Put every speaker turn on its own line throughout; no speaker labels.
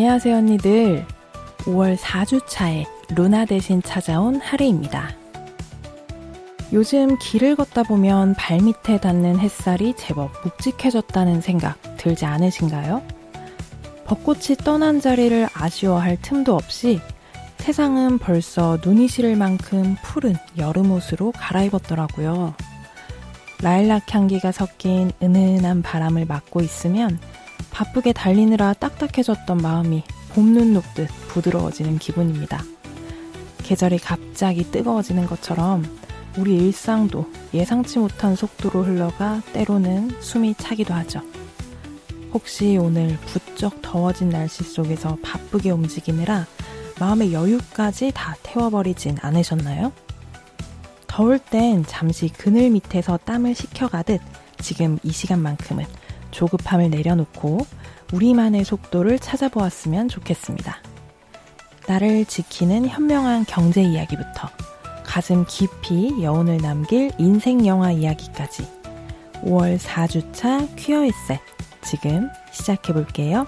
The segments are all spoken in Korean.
안녕하세요 언니들. 5월 4주차에 루나 대신 찾아온 하루입니다. 요즘 길을 걷다 보면 발밑에 닿는 햇살이 제법 묵직해졌다는 생각 들지 않으신가요? 벚꽃이 떠난 자리를 아쉬워할 틈도 없이 세상은 벌써 눈이 시릴 만큼 푸른 여름 옷으로 갈아입었더라고요. 라일락 향기가 섞인 은은한 바람을 맞고 있으면 바쁘게 달리느라 딱딱해졌던 마음이 봄눈 녹듯 부드러워지는 기분입니다. 계절이 갑자기 뜨거워지는 것처럼 우리 일상도 예상치 못한 속도로 흘러가 때로는 숨이 차기도 하죠. 혹시 오늘 부쩍 더워진 날씨 속에서 바쁘게 움직이느라 마음의 여유까지 다 태워버리진 않으셨나요? 더울 땐 잠시 그늘 밑에서 땀을 식혀가듯 지금 이 시간만큼은 조급함을 내려놓고 우리만의 속도를 찾아보았으면 좋겠습니다. 나를 지키는 현명한 경제 이야기부터 가슴 깊이 여운을 남길 인생 영화 이야기까지 5월 4주차 퀴어 에셋 지금 시작해볼게요.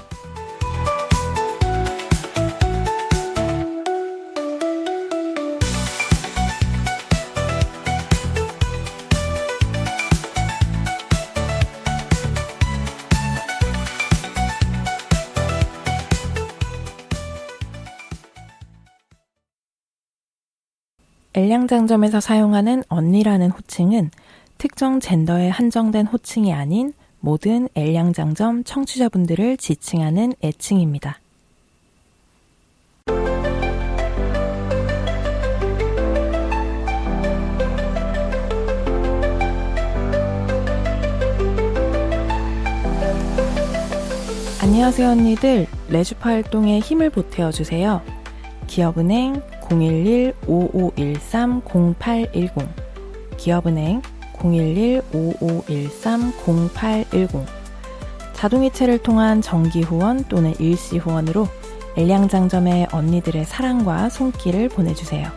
엘량장점에서 사용하는 언니라는 호칭은 특정 젠더에 한정된 호칭이 아닌 모든 엘량장점 청취자분들을 지칭하는 애칭입니다. 안녕하세요 언니들, 레주파 활동에 힘을 보태어주세요. 기업은행 011-5513-0810 기업은행 011-5513-0810 자동이체를 통한 정기후원 또는 일시후원으로 엘량장점의 언니들의 사랑과 손길을 보내주세요.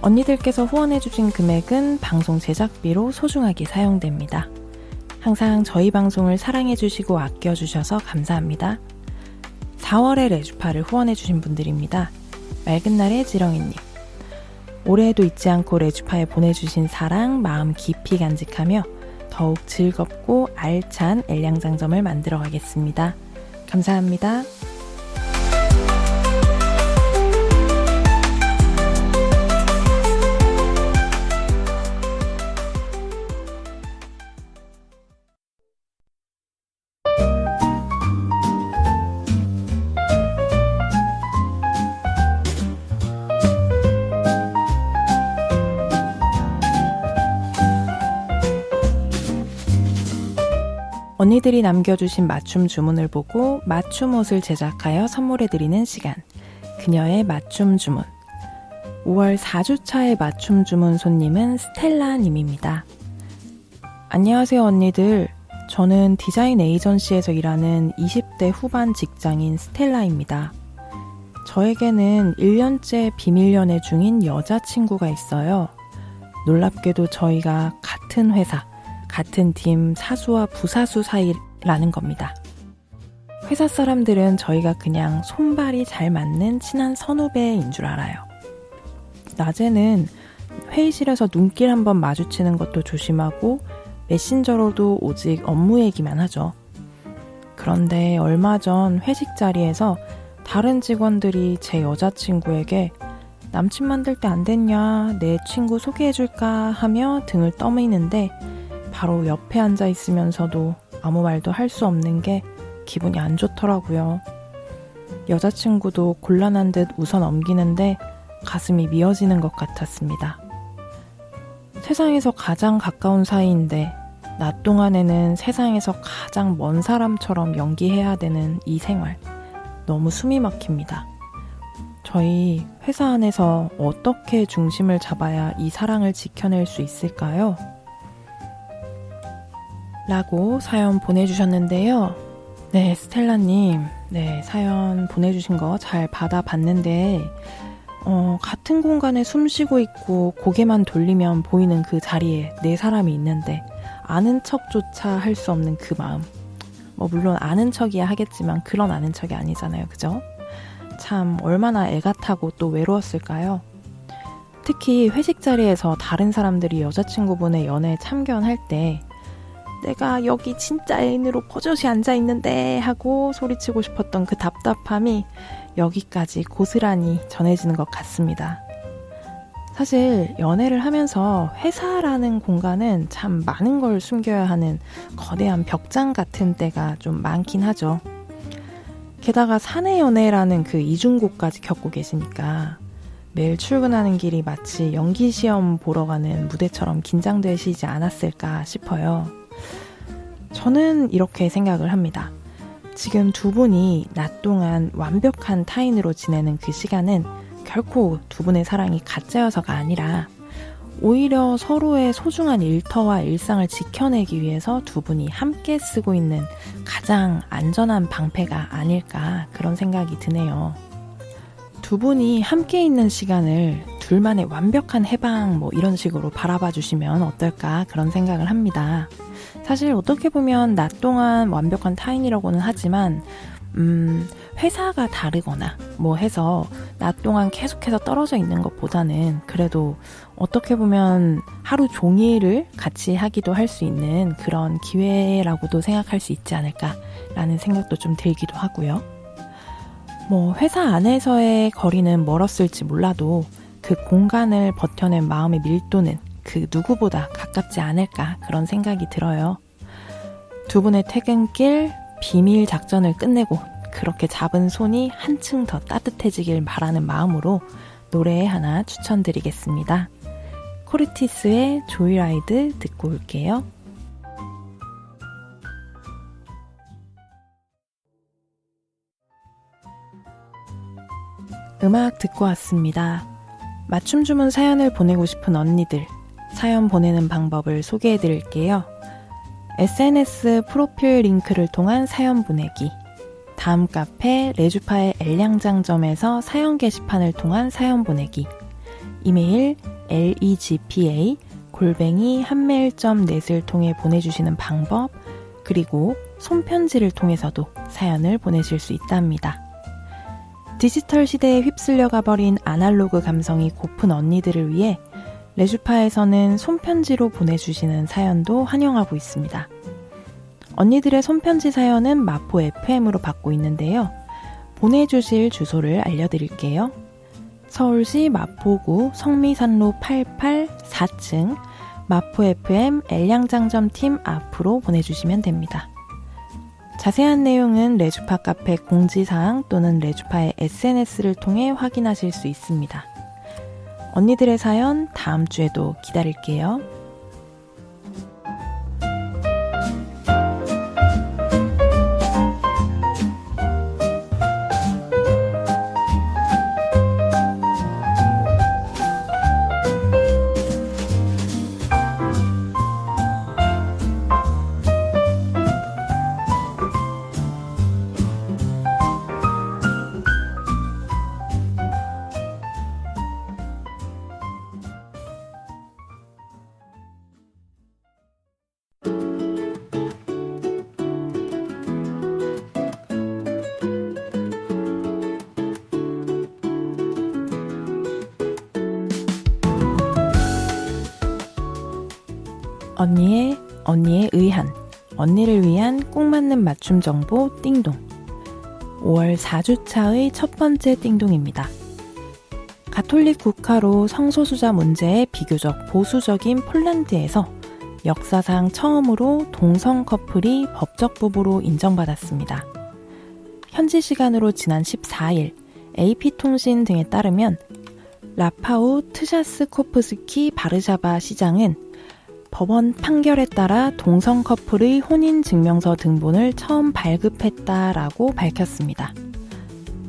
언니들께서 후원해주신 금액은 방송 제작비로 소중하게 사용됩니다. 항상 저희 방송을 사랑해주시고 아껴주셔서 감사합니다. 4월에 레주파를 후원해주신 분들입니다. 맑은 날의 지렁이님, 올해에도 잊지 않고 레주파에 보내주신 사랑 마음 깊이 간직하며 더욱 즐겁고 알찬 엘량장점을 만들어 가겠습니다. 감사합니다. 언니들이 남겨주신 맞춤 주문을 보고 맞춤 옷을 제작하여 선물해드리는 시간, 그녀의 맞춤 주문. 5월 4주차의 맞춤 주문 손님은 스텔라님입니다. 안녕하세요 언니들, 저는 디자인 에이전시에서 일하는 20대 후반 직장인 스텔라입니다. 저에게는 1년째 비밀 연애 중인 여자친구가 있어요. 놀랍게도 저희가 같은 회사, 같은 팀 사수와 부사수 사이라는 겁니다. 회사 사람들은 저희가 그냥 손발이 잘 맞는 친한 선후배인 줄 알아요. 낮에는 회의실에서 눈길 한번 마주치는 것도 조심하고 메신저로도 오직 업무 얘기만 하죠. 그런데 얼마 전 회식 자리에서 다른 직원들이 제 여자친구에게 남친 만들 때 안 됐냐, 내 친구 소개해줄까 하며 등을 떠미는데 바로 옆에 앉아 있으면서도 아무 말도 할 수 없는 게 기분이 안 좋더라고요. 여자친구도 곤란한 듯 웃어 넘기는데 가슴이 미어지는 것 같았습니다. 세상에서 가장 가까운 사이인데 낮 동안에는 세상에서 가장 먼 사람처럼 연기해야 되는 이 생활, 너무 숨이 막힙니다. 저희 회사 안에서 어떻게 중심을 잡아야 이 사랑을 지켜낼 수 있을까요? 라고 사연 보내주셨는데요. 네, 스텔라님, 네, 사연 보내주신 거 잘 받아봤는데 같은 공간에 숨 쉬고 있고 고개만 돌리면 보이는 그 자리에 네 사람이 있는데 아는 척조차 할 수 없는 그 마음, 물론 아는 척이야 하겠지만 그런 아는 척이 아니잖아요. 그죠? 참 얼마나 애가 타고 또 외로웠을까요? 특히 회식 자리에서 다른 사람들이 여자친구분의 연애에 참견할 때 내가 여기 진짜 애인으로 버젓이 앉아있는데 하고 소리치고 싶었던 그 답답함이 여기까지 고스란히 전해지는 것 같습니다. 사실 연애를 하면서 회사라는 공간은 참 많은 걸 숨겨야 하는 거대한 벽장 같은 때가 좀 많긴 하죠. 게다가 사내 연애라는 그 이중고까지 겪고 계시니까 매일 출근하는 길이 마치 연기 시험 보러 가는 무대처럼 긴장되시지 않았을까 싶어요. 저는 이렇게 생각을 합니다. 지금 두 분이 낮 동안 완벽한 타인으로 지내는 그 시간은 결코 두 분의 사랑이 가짜여서가 아니라 오히려 서로의 소중한 일터와 일상을 지켜내기 위해서 두 분이 함께 쓰고 있는 가장 안전한 방패가 아닐까 그런 생각이 드네요. 두 분이 함께 있는 시간을 둘만의 완벽한 해방 이런 식으로 바라봐 주시면 어떨까 그런 생각을 합니다. 사실 어떻게 보면 낮 동안 완벽한 타인이라고는 하지만 회사가 다르거나 해서 낮 동안 계속해서 떨어져 있는 것보다는 그래도 어떻게 보면 하루 종일을 같이 하기도 할 수 있는 그런 기회라고도 생각할 수 있지 않을까라는 생각도 좀 들기도 하고요. 회사 안에서의 거리는 멀었을지 몰라도 그 공간을 버텨낸 마음의 밀도는 그 누구보다 가깝지 않을까 그런 생각이 들어요. 두 분의 퇴근길 비밀 작전을 끝내고 그렇게 잡은 손이 한층 더 따뜻해지길 바라는 마음으로 노래 하나 추천드리겠습니다. 코르티스의 조이라이드 듣고 올게요. 음악 듣고 왔습니다. 맞춤 주문 사연을 보내고 싶은 언니들, 사연 보내는 방법을 소개해 드릴게요. SNS 프로필 링크를 통한 사연 보내기, 다음 카페 레주파의 엘량장점에서 사연 게시판을 통한 사연 보내기, 이메일 legpa@한메일.net을 통해 보내주시는 방법, 그리고 손편지를 통해서도 사연을 보내실 수 있답니다. 디지털 시대에 휩쓸려 가버린 아날로그 감성이 고픈 언니들을 위해 레주파에서는 손편지로 보내주시는 사연도 환영하고 있습니다. 언니들의 손편지 사연은 마포 FM으로 받고 있는데요. 보내주실 주소를 알려드릴게요. 서울시 마포구 성미산로 88 4층 마포 FM 엘량장점팀 앞으로 보내주시면 됩니다. 자세한 내용은 레주파 카페 공지사항 또는 레주파의 SNS를 통해 확인하실 수 있습니다. 언니들의 사연 다음 주에도 기다릴게요. 언니의 의한, 언니를 위한 꼭 맞는 맞춤 정보 띵동. 5월 4주차의 첫 번째 띵동입니다. 가톨릭 국가로 성소수자 문제에 비교적 보수적인 폴란드에서 역사상 처음으로 동성 커플이 법적 부부로 인정받았습니다. 현지 시간으로 지난 14일 AP통신 등에 따르면 라파우 트샤스코프스키 바르샤바 시장은 법원 판결에 따라 동성 커플의 혼인증명서 등본을 처음 발급했다라고 밝혔습니다.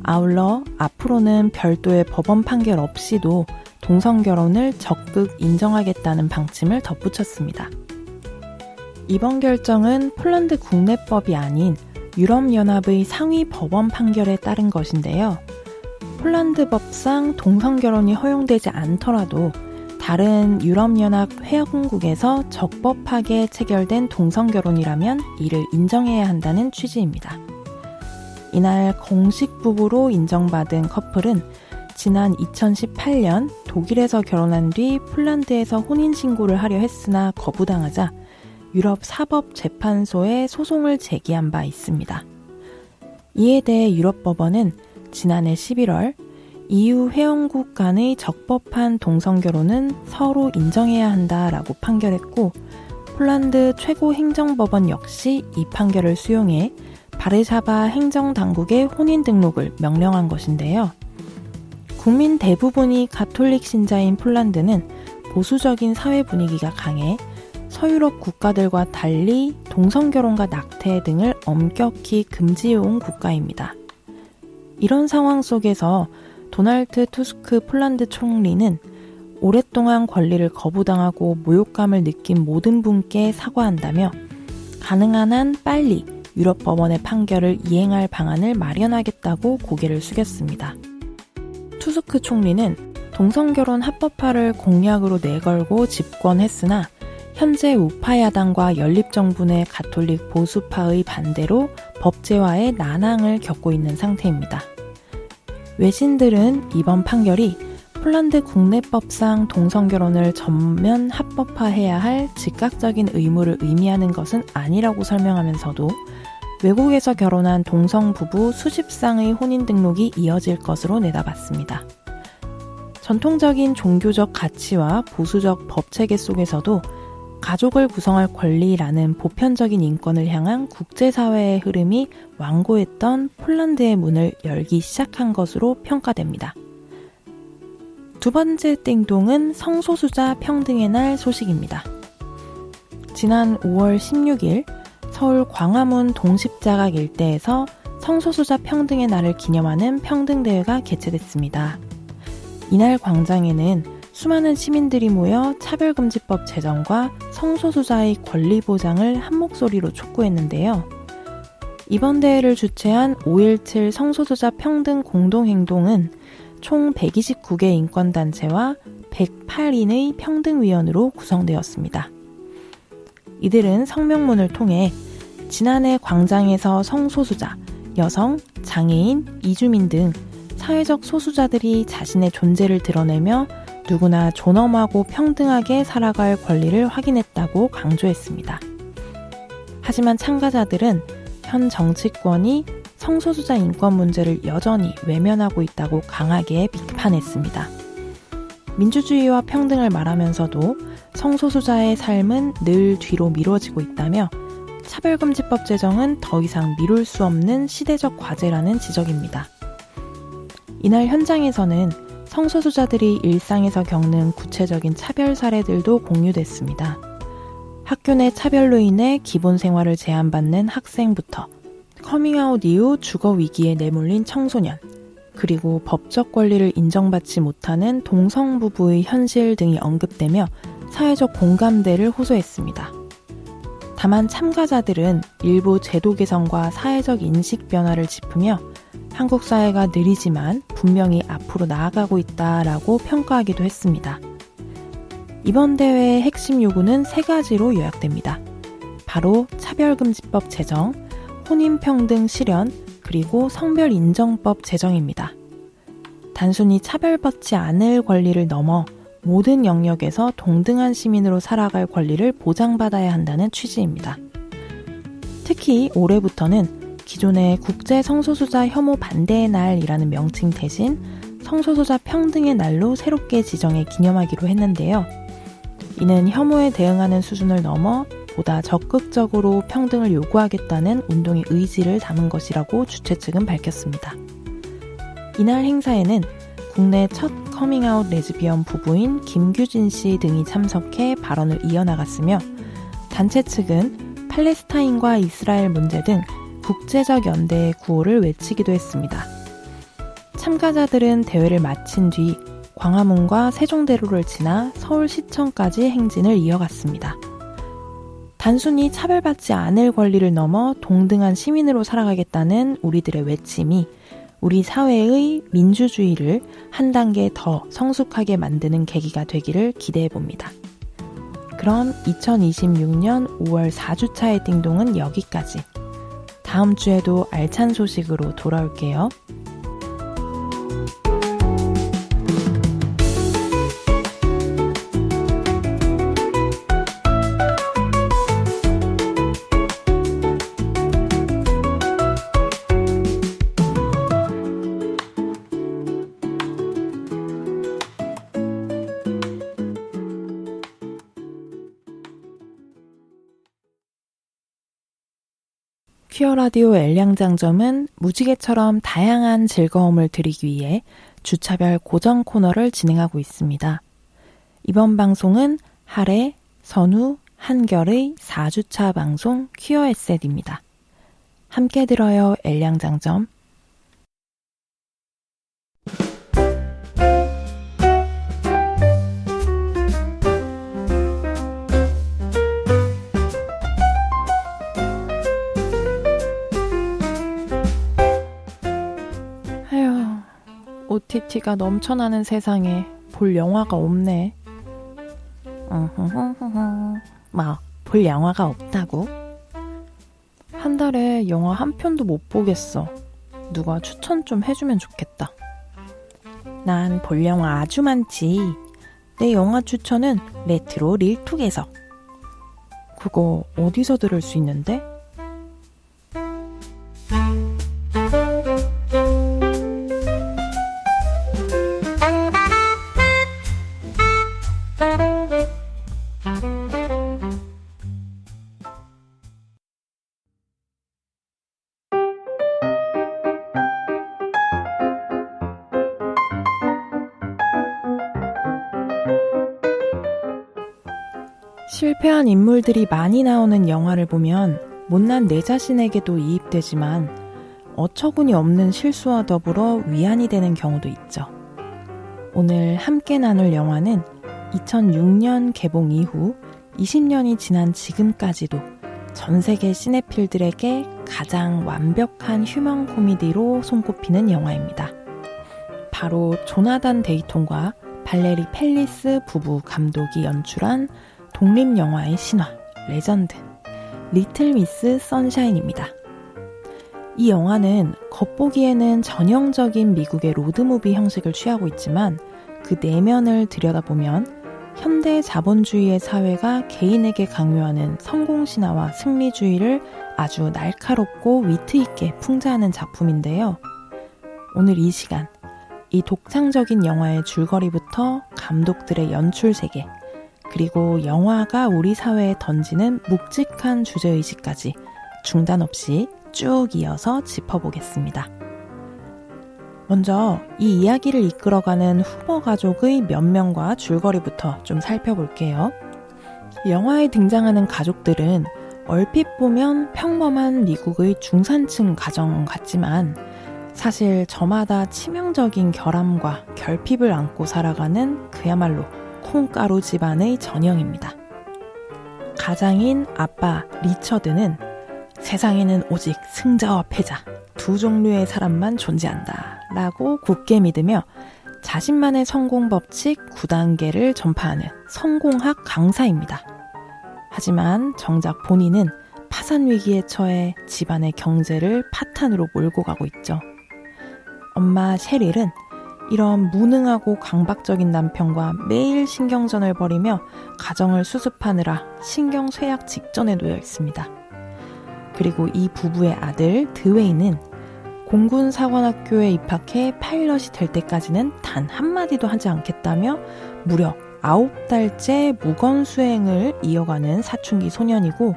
아울러 앞으로는 별도의 법원 판결 없이도 동성 결혼을 적극 인정하겠다는 방침을 덧붙였습니다. 이번 결정은 폴란드 국내법이 아닌 유럽연합의 상위 법원 판결에 따른 것인데요. 폴란드 법상 동성 결혼이 허용되지 않더라도 다른 유럽연합 회원국에서 적법하게 체결된 동성결혼이라면 이를 인정해야 한다는 취지입니다. 이날 공식 부부로 인정받은 커플은 지난 2018년 독일에서 결혼한 뒤 폴란드에서 혼인신고를 하려 했으나 거부당하자 유럽 사법재판소에 소송을 제기한 바 있습니다. 이에 대해 유럽 법원은 지난해 11월 EU 회원국 간의 적법한 동성결혼은 서로 인정해야 한다라고 판결했고 폴란드 최고행정법원 역시 이 판결을 수용해 바르샤바 행정당국의 혼인 등록을 명령한 것인데요. 국민 대부분이 가톨릭 신자인 폴란드는 보수적인 사회 분위기가 강해 서유럽 국가들과 달리 동성결혼과 낙태 등을 엄격히 금지해온 국가입니다. 이런 상황 속에서 도널드 투스크 폴란드 총리는 오랫동안 권리를 거부당하고 모욕감을 느낀 모든 분께 사과한다며 가능한 한 빨리 유럽 법원의 판결을 이행할 방안을 마련하겠다고 고개를 숙였습니다. 투스크 총리는 동성결혼 합법화를 공약으로 내걸고 집권했으나 현재 우파 야당과 연립정부의 가톨릭 보수파의 반대로 법제화에 난항을 겪고 있는 상태입니다. 외신들은 이번 판결이 폴란드 국내법상 동성결혼을 전면 합법화해야 할 즉각적인 의무를 의미하는 것은 아니라고 설명하면서도 외국에서 결혼한 동성 부부 수십 쌍의 혼인 등록이 이어질 것으로 내다봤습니다. 전통적인 종교적 가치와 보수적 법체계 속에서도 가족을 구성할 권리라는 보편적인 인권을 향한 국제사회의 흐름이 완고했던 폴란드의 문을 열기 시작한 것으로 평가됩니다. 두 번째 띵동은 성소수자 평등의 날 소식입니다. 지난 5월 16일 서울 광화문 동십자각 일대에서 성소수자 평등의 날을 기념하는 평등대회가 개최됐습니다. 이날 광장에는 수많은 시민들이 모여 차별금지법 제정과 성소수자의 권리 보장을 한 목소리로 촉구했는데요. 이번 대회를 주최한 5.17 성소수자 평등 공동행동은 총 129개 인권단체와 108인의 평등위원으로 구성되었습니다. 이들은 성명문을 통해 지난해 광장에서 성소수자, 여성, 장애인, 이주민 등 사회적 소수자들이 자신의 존재를 드러내며 누구나 존엄하고 평등하게 살아갈 권리를 확인했다고 강조했습니다. 하지만 참가자들은 현 정치권이 성소수자 인권 문제를 여전히 외면하고 있다고 강하게 비판했습니다. 민주주의와 평등을 말하면서도 성소수자의 삶은 늘 뒤로 미뤄지고 있다며 차별금지법 제정은 더 이상 미룰 수 없는 시대적 과제라는 지적입니다. 이날 현장에서는 성소수자들이 일상에서 겪는 구체적인 차별 사례들도 공유됐습니다. 학교 내 차별로 인해 기본 생활을 제한받는 학생부터 커밍아웃 이후 주거 위기에 내몰린 청소년, 그리고 법적 권리를 인정받지 못하는 동성부부의 현실 등이 언급되며 사회적 공감대를 호소했습니다. 다만 참가자들은 일부 제도 개선과 사회적 인식 변화를 짚으며 한국 사회가 느리지만 분명히 앞으로 나아가고 있다라고 평가하기도 했습니다. 이번 대회의 핵심 요구는 3가지로 요약됩니다. 바로 차별금지법 제정, 혼인평등 실현, 그리고 성별인정법 제정입니다. 단순히 차별받지 않을 권리를 넘어 모든 영역에서 동등한 시민으로 살아갈 권리를 보장받아야 한다는 취지입니다. 특히 올해부터는 기존의 국제 성소수자 혐오 반대의 날이라는 명칭 대신 성소수자 평등의 날로 새롭게 지정해 기념하기로 했는데요. 이는 혐오에 대응하는 수준을 넘어 보다 적극적으로 평등을 요구하겠다는 운동의 의지를 담은 것이라고 주최 측은 밝혔습니다. 이날 행사에는 국내 첫 커밍아웃 레즈비언 부부인 김규진 씨 등이 참석해 발언을 이어나갔으며 단체 측은 팔레스타인과 이스라엘 문제 등 국제적 연대의 구호를 외치기도 했습니다. 참가자들은 대회를 마친 뒤 광화문과 세종대로를 지나 서울시청까지 행진을 이어갔습니다. 단순히 차별받지 않을 권리를 넘어 동등한 시민으로 살아가겠다는 우리들의 외침이 우리 사회의 민주주의를 한 단계 더 성숙하게 만드는 계기가 되기를 기대해봅니다. 그럼 2026년 5월 4주차의 띵동은 여기까지. 다음 주에도 알찬 소식으로 돌아올게요. 퀴어 라디오 엘량장점은 무지개처럼 다양한 즐거움을 드리기 위해 주차별 고정 코너를 진행하고 있습니다. 이번 방송은 할애, 선우, 한결의 4주차 방송 퀴어 에셋입니다. 함께 들어요 엘량장점. OTT가 넘쳐나는 세상에 볼 영화가 없네. 볼 영화가 없다고? 한 달에 영화 한 편도 못 보겠어. 누가 추천 좀 해주면 좋겠다. 난 볼 영화 아주 많지. 내 영화 추천은 레트로 릴톡에서. 그거 어디서 들을 수 있는데? 실패한 인물들이 많이 나오는 영화를 보면 못난 내 자신에게도 이입되지만 어처구니 없는 실수와 더불어 위안이 되는 경우도 있죠. 오늘 함께 나눌 영화는 2006년 개봉 이후 20년이 지난 지금까지도 전 세계 시네필들에게 가장 완벽한 휴먼 코미디로 손꼽히는 영화입니다. 바로 조나단 데이톤과 발레리 펠리스 부부 감독이 연출한 독립영화의 신화, 레전드, 리틀 미스 선샤인입니다. 이 영화는 겉보기에는 전형적인 미국의 로드무비 형식을 취하고 있지만 그 내면을 들여다보면 현대 자본주의의 사회가 개인에게 강요하는 성공신화와 승리주의를 아주 날카롭고 위트있게 풍자하는 작품인데요. 오늘 이 시간, 이 독창적인 영화의 줄거리부터 감독들의 연출 세계, 그리고 영화가 우리 사회에 던지는 묵직한 주제의식까지 중단 없이 쭉 이어서 짚어보겠습니다. 먼저 이 이야기를 이끌어가는 후보 가족의 면면과 줄거리부터 좀 살펴볼게요. 영화에 등장하는 가족들은 얼핏 보면 평범한 미국의 중산층 가정 같지만 사실 저마다 치명적인 결함과 결핍을 안고 살아가는 그야말로 콩가루 집안의 전형입니다. 가장인 아빠 리처드는 세상에는 오직 승자와 패자 두 종류의 사람만 존재한다 라고 굳게 믿으며 자신만의 성공 법칙 9단계를 전파하는 성공학 강사입니다. 하지만 정작 본인은 파산 위기에 처해 집안의 경제를 파탄으로 몰고 가고 있죠. 엄마 셰릴은 이런 무능하고 강박적인 남편과 매일 신경전을 벌이며 가정을 수습하느라 신경쇠약 직전에 놓여 있습니다. 그리고 이 부부의 아들 드웨이는 공군사관학교에 입학해 파일럿이 될 때까지는 단 한마디도 하지 않겠다며 무려 9달째 무건수행을 이어가는 사춘기 소년이고,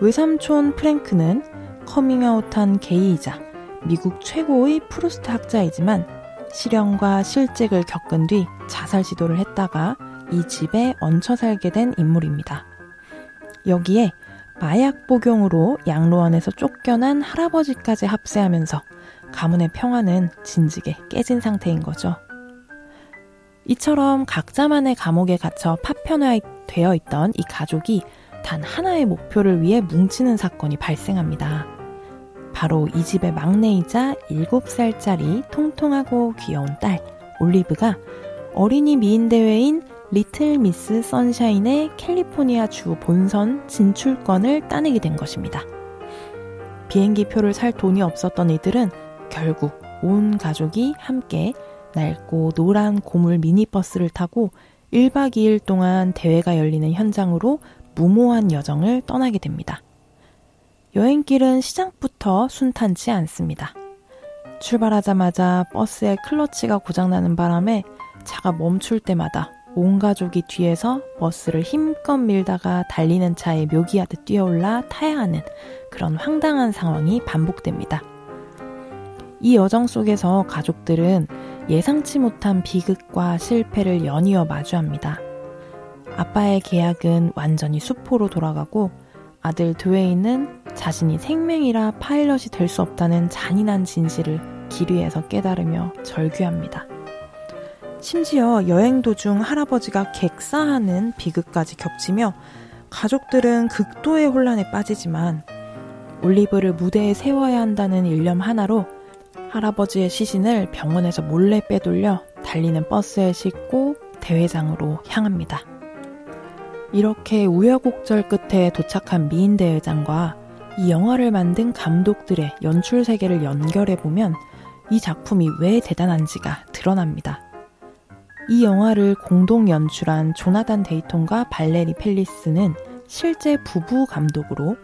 외삼촌 프랭크는 커밍아웃한 게이이자 미국 최고의 프루스트 학자이지만 실형과 실직을 겪은 뒤 자살 시도를 했다가 이 집에 얹혀 살게 된 인물입니다. 여기에 마약 복용으로 양로원에서 쫓겨난 할아버지까지 합세하면서 가문의 평화는 진즉에 깨진 상태인 거죠. 이처럼 각자만의 감옥에 갇혀 파편화되어 있던 이 가족이 단 하나의 목표를 위해 뭉치는 사건이 발생합니다. 바로 이 집의 막내이자 7살짜리 통통하고 귀여운 딸 올리브가 어린이 미인 대회인 리틀 미스 선샤인의 캘리포니아 주 본선 진출권을 따내게 된 것입니다. 비행기 표를 살 돈이 없었던 이들은 결국 온 가족이 함께 낡고 노란 고물 미니버스를 타고 1박 2일 동안 대회가 열리는 현장으로 무모한 여정을 떠나게 됩니다. 여행길은 시작부터 순탄치 않습니다. 출발하자마자 버스의 클러치가 고장나는 바람에 차가 멈출 때마다 온 가족이 뒤에서 버스를 힘껏 밀다가 달리는 차에 묘기하듯 뛰어올라 타야 하는 그런 황당한 상황이 반복됩니다. 이 여정 속에서 가족들은 예상치 못한 비극과 실패를 연이어 마주합니다. 아빠의 계약은 완전히 수포로 돌아가고 아들 드웨이는 자신이 생명이라 파일럿이 될 수 없다는 잔인한 진실을 길 위에서 깨달으며 절규합니다. 심지어 여행 도중 할아버지가 객사하는 비극까지 겹치며 가족들은 극도의 혼란에 빠지지만 올리브를 무대에 세워야 한다는 일념 하나로 할아버지의 시신을 병원에서 몰래 빼돌려 달리는 버스에 싣고 대회장으로 향합니다. 이렇게 우여곡절 끝에 도착한 미인 대회장과 이 영화를 만든 감독들의 연출 세계를 연결해보면 이 작품이 왜 대단한지가 드러납니다. 이 영화를 공동 연출한 조나단 데이톤과 발레리 펠리스는 실제 부부 감독으로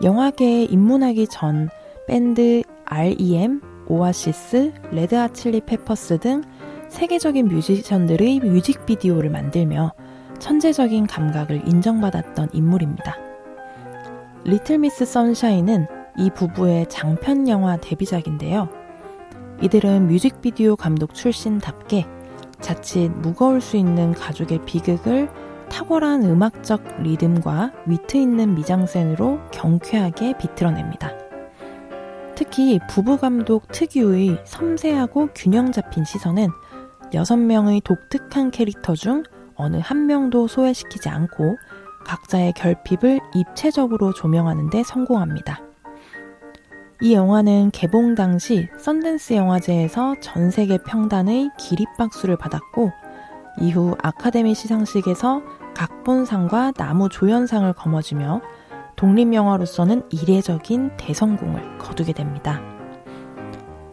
영화계에 입문하기 전 밴드 R.E.M., 오아시스, 레드핫 칠리 페퍼스 등 세계적인 뮤지션들의 뮤직비디오를 만들며 천재적인 감각을 인정받았던 인물입니다. 리틀 미스 선샤인은 이 부부의 장편 영화 데뷔작인데요. 이들은 뮤직비디오 감독 출신답게 자칫 무거울 수 있는 가족의 비극을 탁월한 음악적 리듬과 위트 있는 미장센으로 경쾌하게 비틀어냅니다. 특히 부부 감독 특유의 섬세하고 균형 잡힌 시선은 6명의 독특한 캐릭터 중 어느 한 명도 소외시키지 않고 각자의 결핍을 입체적으로 조명하는 데 성공합니다. 이 영화는 개봉 당시 썬댄스 영화제에서 전 세계 평단의 기립박수를 받았고 이후 아카데미 시상식에서 각본상과 나무 조연상을 거머쥐며 독립영화로서는 이례적인 대성공을 거두게 됩니다.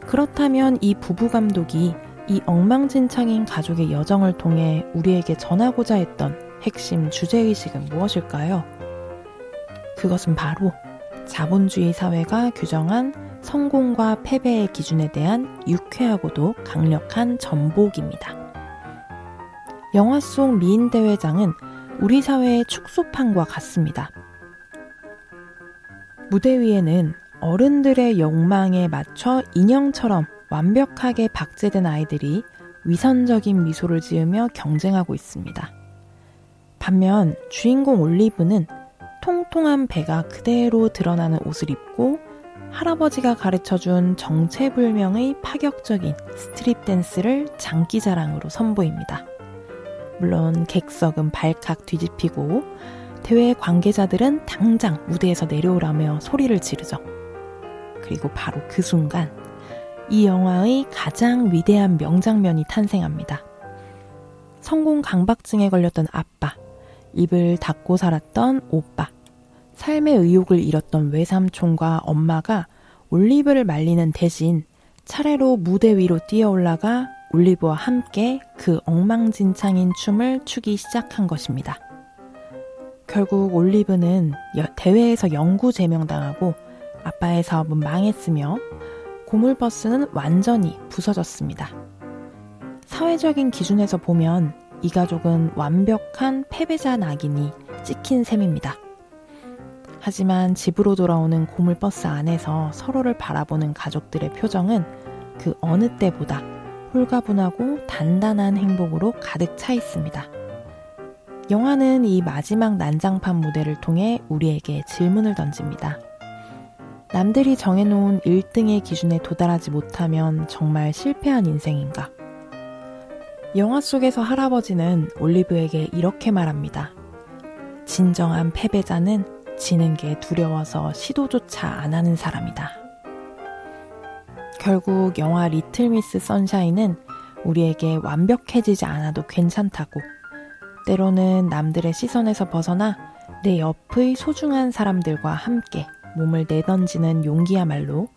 그렇다면 이 부부 감독이 이 엉망진창인 가족의 여정을 통해 우리에게 전하고자 했던 핵심 주제의식은 무엇일까요? 그것은 바로 자본주의 사회가 규정한 성공과 패배의 기준에 대한 유쾌하고도 강력한 전복입니다. 영화 속 미인 대회장은 우리 사회의 축소판과 같습니다. 무대 위에는 어른들의 욕망에 맞춰 인형처럼 완벽하게 박제된 아이들이 위선적인 미소를 지으며 경쟁하고 있습니다. 반면 주인공 올리브는 통통한 배가 그대로 드러나는 옷을 입고 할아버지가 가르쳐준 정체불명의 파격적인 스트릿 댄스를 장기자랑으로 선보입니다. 물론 객석은 발칵 뒤집히고 대회 관계자들은 당장 무대에서 내려오라며 소리를 지르죠. 그리고 바로 그 순간 이 영화의 가장 위대한 명장면이 탄생합니다. 성공 강박증에 걸렸던 아빠, 입을 닫고 살았던 오빠, 삶의 의욕을 잃었던 외삼촌과 엄마가 올리브를 말리는 대신 차례로 무대 위로 뛰어올라가 올리브와 함께 그 엉망진창인 춤을 추기 시작한 것입니다. 결국 올리브는 대회에서 영구 제명당하고 아빠의 사업은 망했으며 고물버스는 완전히 부서졌습니다. 사회적인 기준에서 보면 이 가족은 완벽한 패배자 낙인이 찍힌 셈입니다. 하지만 집으로 돌아오는 고물버스 안에서 서로를 바라보는 가족들의 표정은 그 어느 때보다 홀가분하고 단단한 행복으로 가득 차 있습니다. 영화는 이 마지막 난장판 무대를 통해 우리에게 질문을 던집니다. 남들이 정해놓은 1등의 기준에 도달하지 못하면 정말 실패한 인생인가? 영화 속에서 할아버지는 올리브에게 이렇게 말합니다. 진정한 패배자는 지는 게 두려워서 시도조차 안 하는 사람이다. 결국 영화 리틀 미스 선샤인은 우리에게 완벽해지지 않아도 괜찮다고, 때로는 남들의 시선에서 벗어나 내 옆의 소중한 사람들과 함께 몸을 내던지는 용기야말로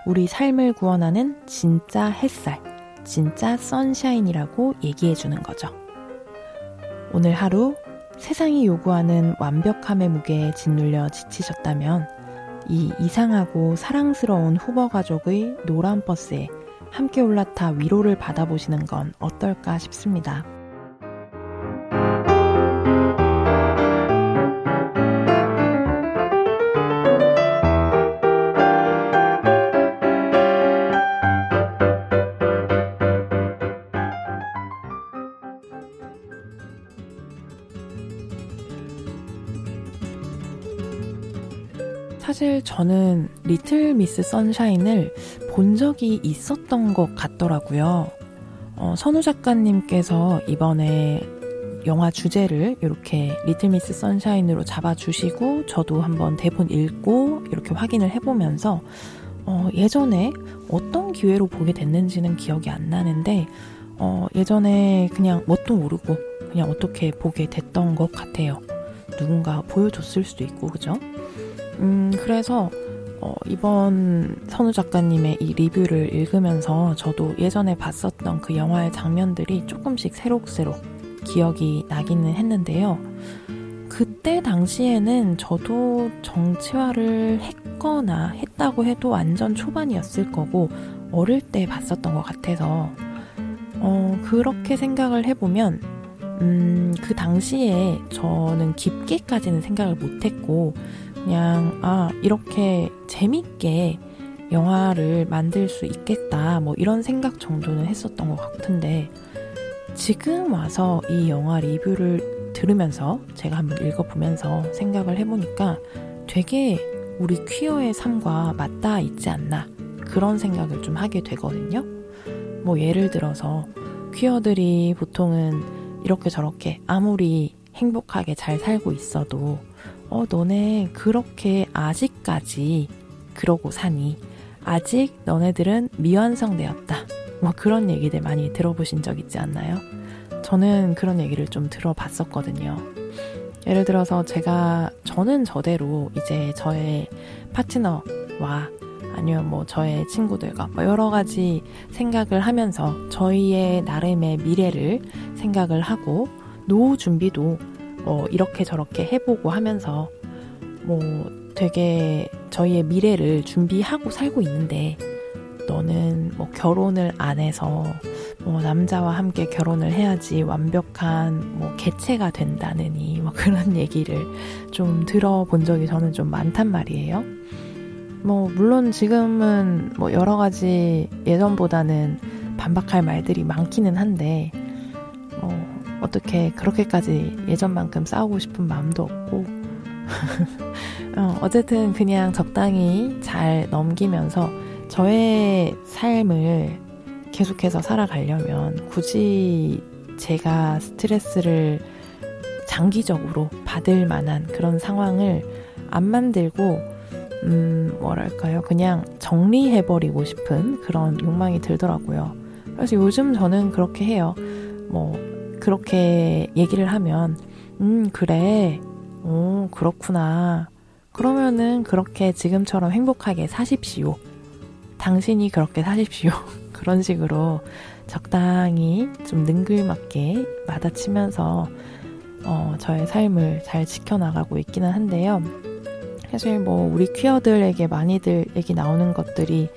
우리 삶을 구원하는 진짜 햇살, 진짜 선샤인이라고 얘기해주는 거죠. 오늘 하루 세상이 요구하는 완벽함의 무게에 짓눌려 지치셨다면 이 이상하고 사랑스러운 후보 가족의 노란 버스에 함께 올라타 위로를 받아보시는 건 어떨까 싶습니다. 사실 저는 리틀 미스 선샤인을 본 적이 있었던 것 같더라고요. 선우 작가님께서 이번에 영화 주제를 이렇게 리틀 미스 선샤인으로 잡아주시고 저도 한번 대본 읽고 이렇게 확인을 해보면서 예전에 어떤 기회로 보게 됐는지는 기억이 안 나는데 예전에 그냥 뭣도 모르고 그냥 어떻게 보게 됐던 것 같아요. 누군가 보여줬을 수도 있고, 그죠? 그래서 이번 선우 작가님의 이 리뷰를 읽으면서 저도 예전에 봤었던 그 영화의 장면들이 조금씩 새록새록 기억이 나기는 했는데요. 그때 당시에는 저도 정치화를 했거나 했다고 해도 완전 초반이었을 거고 어릴 때 봤었던 것 같아서 그렇게 생각을 해보면 그 당시에 저는 깊게까지는 생각을 못했고 그냥 이렇게 재밌게 영화를 만들 수 있겠다 뭐 이런 생각 정도는 했었던 것 같은데 지금 와서 이 영화 리뷰를 들으면서 제가 한번 읽어보면서 생각을 해보니까 되게 우리 퀴어의 삶과 맞닿아 있지 않나 그런 생각을 좀 하게 되거든요. 뭐 예를 들어서 퀴어들이 보통은 이렇게 저렇게 아무리 행복하게 잘 살고 있어도 너네 그렇게 아직까지 그러고 사니? 아직 너네들은 미완성되었다. 뭐 그런 얘기들 많이 들어보신 적 있지 않나요? 저는 그런 얘기를 좀 들어봤었거든요. 예를 들어서 저는 저대로 이제 저의 파트너와 아니면 뭐 저의 친구들과 뭐 여러 가지 생각을 하면서 저희의 나름의 미래를 생각을 하고 노후 준비도 이렇게 저렇게 해보고 하면서 뭐 되게 저희의 미래를 준비하고 살고 있는데 너는 뭐 결혼을 안 해서 뭐 남자와 함께 결혼을 해야지 완벽한 뭐 개체가 된다느니 뭐 그런 얘기를 좀 들어본 적이 저는 좀 많단 말이에요. 뭐 물론 지금은 뭐 여러 가지 예전보다는 반박할 말들이 많기는 한데 어떻게 그렇게까지 예전만큼 싸우고 싶은 마음도 없고 어쨌든 그냥 적당히 잘 넘기면서 저의 삶을 계속해서 살아가려면 굳이 제가 스트레스를 장기적으로 받을 만한 그런 상황을 안 만들고 뭐랄까요, 그냥 정리해버리고 싶은 그런 욕망이 들더라고요. 그래서 요즘 저는 그렇게 해요. 뭐 그렇게 얘기를 하면 그래, 그렇구나, 그러면은 그렇게 지금처럼 행복하게 사십시오, 당신이 그렇게 사십시오 그런 식으로 적당히 좀 능글맞게 받아치면서 저의 삶을 잘 지켜나가고 있기는 한데요. 사실 뭐 우리 퀴어들에게 많이들 얘기 나오는 것들이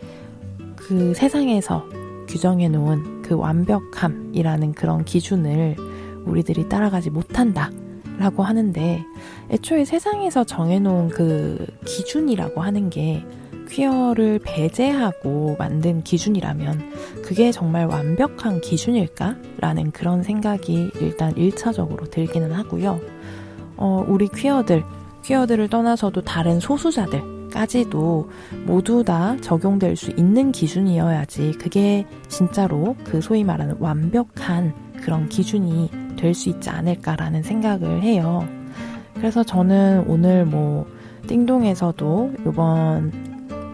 그 세상에서 규정해 놓은 그 완벽함이라는 그런 기준을 우리들이 따라가지 못한다 라고 하는데, 애초에 세상에서 정해놓은 그 기준이라고 하는 게 퀴어를 배제하고 만든 기준이라면 그게 정말 완벽한 기준일까? 라는 그런 생각이 일단 1차적으로 들기는 하고요. 우리 퀴어들을 떠나서도 다른 소수자들까지도 모두 다 적용될 수 있는 기준이어야지 그게 진짜로 그 소위 말하는 완벽한 그런 기준이 될 수 있지 않을까라는 생각을 해요. 그래서 저는 오늘 뭐 띵동에서도 이번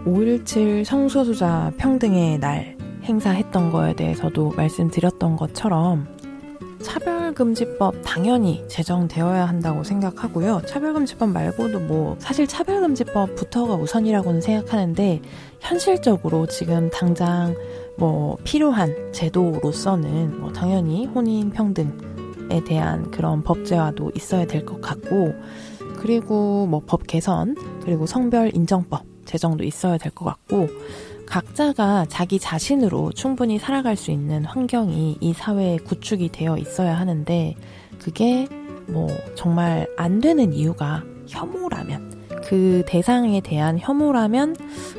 5.17 성소수자 평등의 날 행사했던 거에 대해서도 말씀드렸던 것처럼 차별금지법 당연히 제정되어야 한다고 생각하고요. 차별금지법 말고도 사실 차별금지법부터가 우선이라고는 생각하는데 현실적으로 지금 당장 필요한 제도로서는 당연히 혼인평등에 대한 그런 법제화도 있어야 될 것 같고, 그리고 법 개선, 그리고 성별인정법 제정도 있어야 될 것 같고, 각자가 자기 자신으로 충분히 살아갈 수 있는 환경이 이 사회에 구축이 되어 있어야 하는데, 그게 정말 안 되는 이유가 혐오라면, 그 대상에 대한 혐오라면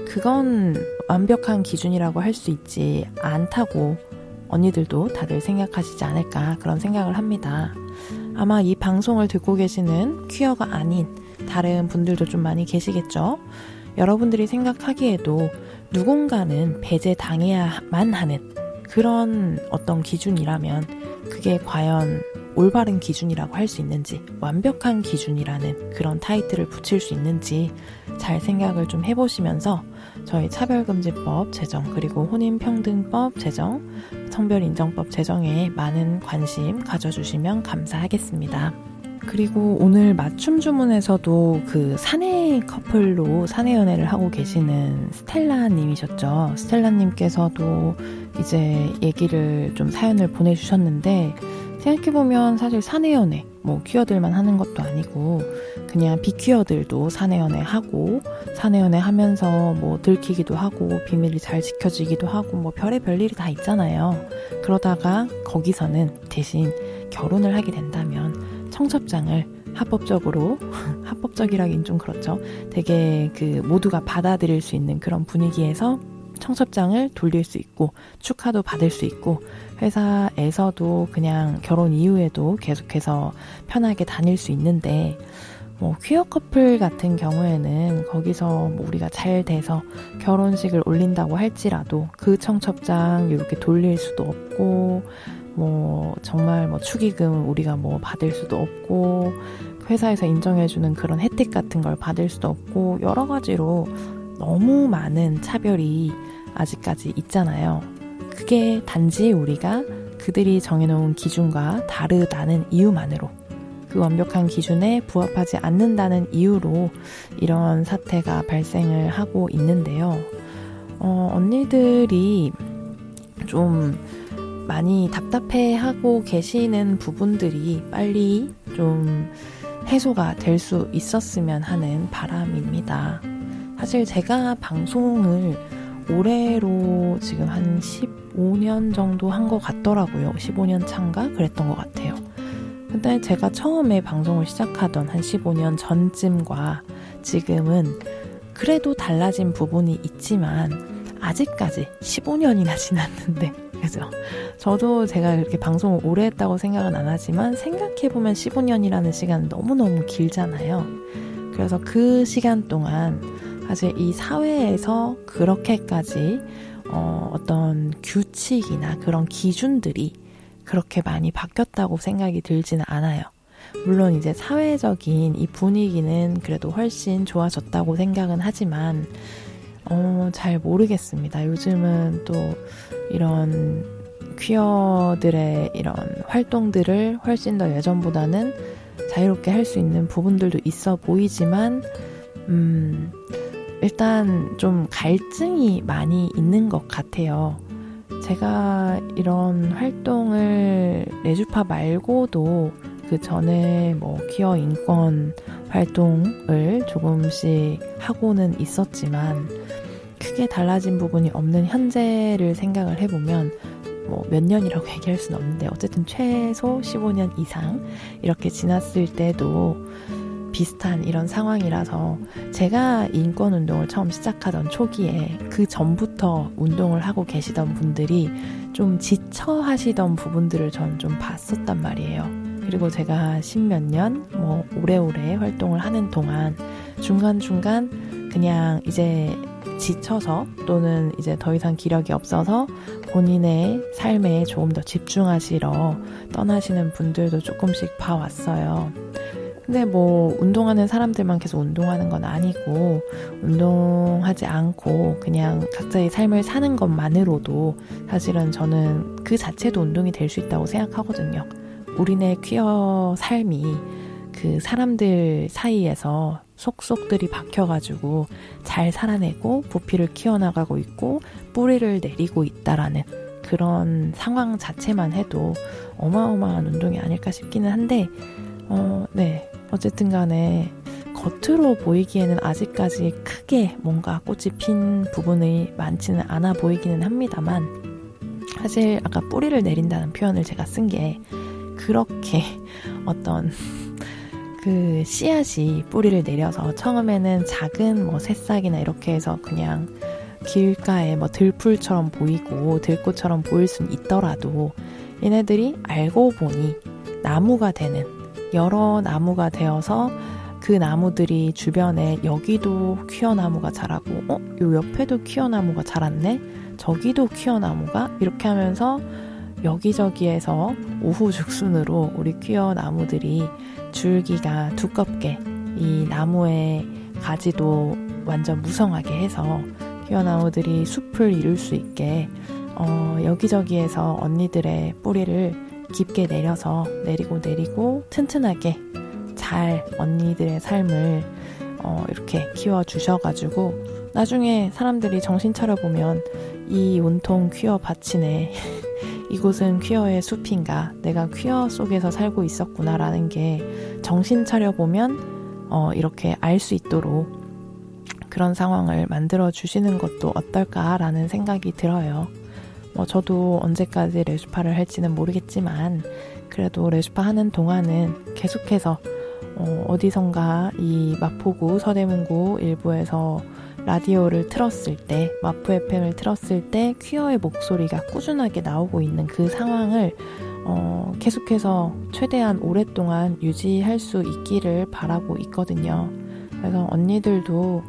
그건 완벽한 기준이라고 할 수 있지 않다고 언니들도 다들 생각하시지 않을까, 그런 생각을 합니다. 아마 이 방송을 듣고 계시는 퀴어가 아닌 다른 분들도 좀 많이 계시겠죠. 여러분들이 생각하기에도 누군가는 배제당해야만 하는 그런 어떤 기준이라면 그게 과연 올바른 기준이라고 할 수 있는지, 완벽한 기준이라는 그런 타이틀을 붙일 수 있는지 잘 생각을 좀 해보시면서 저희 차별금지법 제정, 그리고 혼인평등법 제정, 성별인정법 제정에 많은 관심 가져주시면 감사하겠습니다. 그리고 오늘 맞춤 주문에서도 그 사내 커플로 사내 연애를 하고 계시는 스텔라님이셨죠. 스텔라님께서도 이제 얘기를 좀 사연을 보내주셨는데, 생각해보면 사실 사내 연애, 퀴어들만 하는 것도 아니고 그냥 비퀴어들도 사내 연애 하고, 사내 연애 하면서 들키기도 하고 비밀이 잘 지켜지기도 하고 별의별 일이 다 있잖아요. 그러다가 거기서는 대신 결혼을 하게 된다면 청첩장을 합법적으로 합법적이라긴 좀 그렇죠. 되게 모두가 받아들일 수 있는 그런 분위기에서 청첩장을 돌릴 수 있고 축하도 받을 수 있고, 회사에서도 그냥 결혼 이후에도 계속해서 편하게 다닐 수 있는데, 퀴어 커플 같은 경우에는 거기서 우리가 잘 돼서 결혼식을 올린다고 할지라도 그 청첩장 이렇게 돌릴 수도 없고, 정말 축의금 우리가 받을 수도 없고, 회사에서 인정해주는 그런 혜택 같은 걸 받을 수도 없고, 여러 가지로 너무 많은 차별이 아직까지 있잖아요. 그게 단지 우리가 그들이 정해놓은 기준과 다르다는 이유만으로, 그 완벽한 기준에 부합하지 않는다는 이유로 이런 사태가 발생을 하고 있는데요. 언니들이 좀 많이 답답해하고 계시는 부분들이 빨리 좀 해소가 될 수 있었으면 하는 바람입니다. 사실 제가 방송을 올해로 지금 한 15년 정도 한 것 같더라고요. 15년 차인가? 그랬던 것 같아요. 근데 제가 처음에 방송을 시작하던 한 15년 전쯤과 지금은 그래도 달라진 부분이 있지만 아직까지 15년이나 지났는데, 그죠? 저도 제가 그렇게 방송을 오래 했다고 생각은 안 하지만 생각해보면 15년이라는 시간은 너무너무 길잖아요. 그래서 그 시간 동안 사실 이 사회에서 그렇게까지 어떤 규칙이나 그런 기준들이 그렇게 많이 바뀌었다고 생각이 들지는 않아요. 물론 이제 사회적인 이 분위기는 그래도 훨씬 좋아졌다고 생각은 하지만 잘 모르겠습니다. 요즘은 또 이런 퀴어들의 이런 활동들을 훨씬 더 예전보다는 자유롭게 할 수 있는 부분들도 있어 보이지만 일단 좀 갈증이 많이 있는 것 같아요. 제가 이런 활동을 레주파 말고도 그 전에 퀴어 인권 활동을 조금씩 하고는 있었지만 크게 달라진 부분이 없는 현재를 생각을 해보면 몇 년이라고 얘기할 수는 없는데 어쨌든 최소 15년 이상 이렇게 지났을 때도 비슷한 이런 상황이라서, 제가 인권운동을 처음 시작하던 초기에 그 전부터 운동을 하고 계시던 분들이 좀 지쳐 하시던 부분들을 전 좀 봤었단 말이에요. 그리고 제가 10몇 년 오래오래 활동을 하는 동안 중간중간 그냥 이제 지쳐서 또는 이제 더 이상 기력이 없어서 본인의 삶에 조금 더 집중하시러 떠나시는 분들도 조금씩 봐왔어요. 근데 뭐 운동하는 사람들만 계속 운동하는 건 아니고 운동하지 않고 그냥 각자의 삶을 사는 것만으로도 사실은 저는 그 자체도 운동이 될 수 있다고 생각하거든요. 우리네 퀴어 삶이 그 사람들 사이에서 속속들이 박혀가지고 잘 살아내고 부피를 키워나가고 있고 뿌리를 내리고 있다라는 그런 상황 자체만 해도 어마어마한 운동이 아닐까 싶기는 한데 네. 어쨌든 간에 겉으로 보이기에는 아직까지 크게 뭔가 꽃이 핀 부분이 많지는 않아 보이기는 합니다만 사실 아까 뿌리를 내린다는 표현을 제가 쓴 게 그렇게 어떤 그 씨앗이 뿌리를 내려서 처음에는 작은 뭐 새싹이나 이렇게 해서 그냥 길가에 뭐 들풀처럼 보이고 들꽃처럼 보일 수는 있더라도 얘네들이 알고 보니 나무가 되는 여러 나무가 되어서 그 나무들이 주변에 여기도 퀴어 나무가 자라고 요 옆에도 퀴어 나무가 자랐네 저기도 퀴어 나무가 이렇게 하면서 여기저기에서 우후죽순으로 우리 퀴어 나무들이 줄기가 두껍게 이 나무의 가지도 완전 무성하게 해서 퀴어 나무들이 숲을 이룰 수 있게 여기저기에서 언니들의 뿌리를 깊게 내려서 내리고 튼튼하게 잘 언니들의 삶을 이렇게 키워주셔가지고 나중에 사람들이 정신 차려보면 이 온통 퀴어 밭이네 이곳은 퀴어의 숲인가 내가 퀴어 속에서 살고 있었구나라는 게 정신 차려보면 이렇게 알 수 있도록 그런 상황을 만들어 주시는 것도 어떨까라는 생각이 들어요. 저도 언제까지 레주파를 할지는 모르겠지만 그래도 레주파 하는 동안은 계속해서 어디선가 이 마포구 서대문구 일부에서 라디오를 틀었을 때 마포 FM을 틀었을 때 퀴어의 목소리가 꾸준하게 나오고 있는 그 상황을 계속해서 최대한 오랫동안 유지할 수 있기를 바라고 있거든요. 그래서 언니들도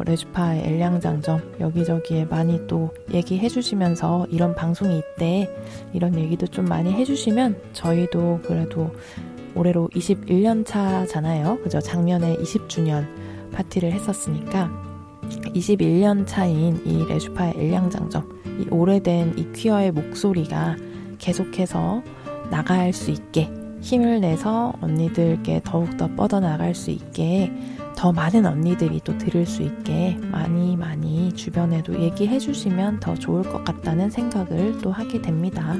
레주파의 엘량장점 여기저기에 많이 또 얘기해 주시면서 이런 방송이 있대 이런 얘기도 좀 많이 해주시면 저희도 그래도 올해로 21년 차잖아요. 그죠? 작년에 20주년 파티를 했었으니까 21년 차인 이 레주파의 엘량장점 이 오래된 이 퀴어의 목소리가 계속해서 나갈 수 있게 힘을 내서 언니들께 더욱더 뻗어나갈 수 있게 더 많은 언니들이 또 들을 수 있게 많이 주변에도 얘기해 주시면 더 좋을 것 같다는 생각을 또 하게 됩니다.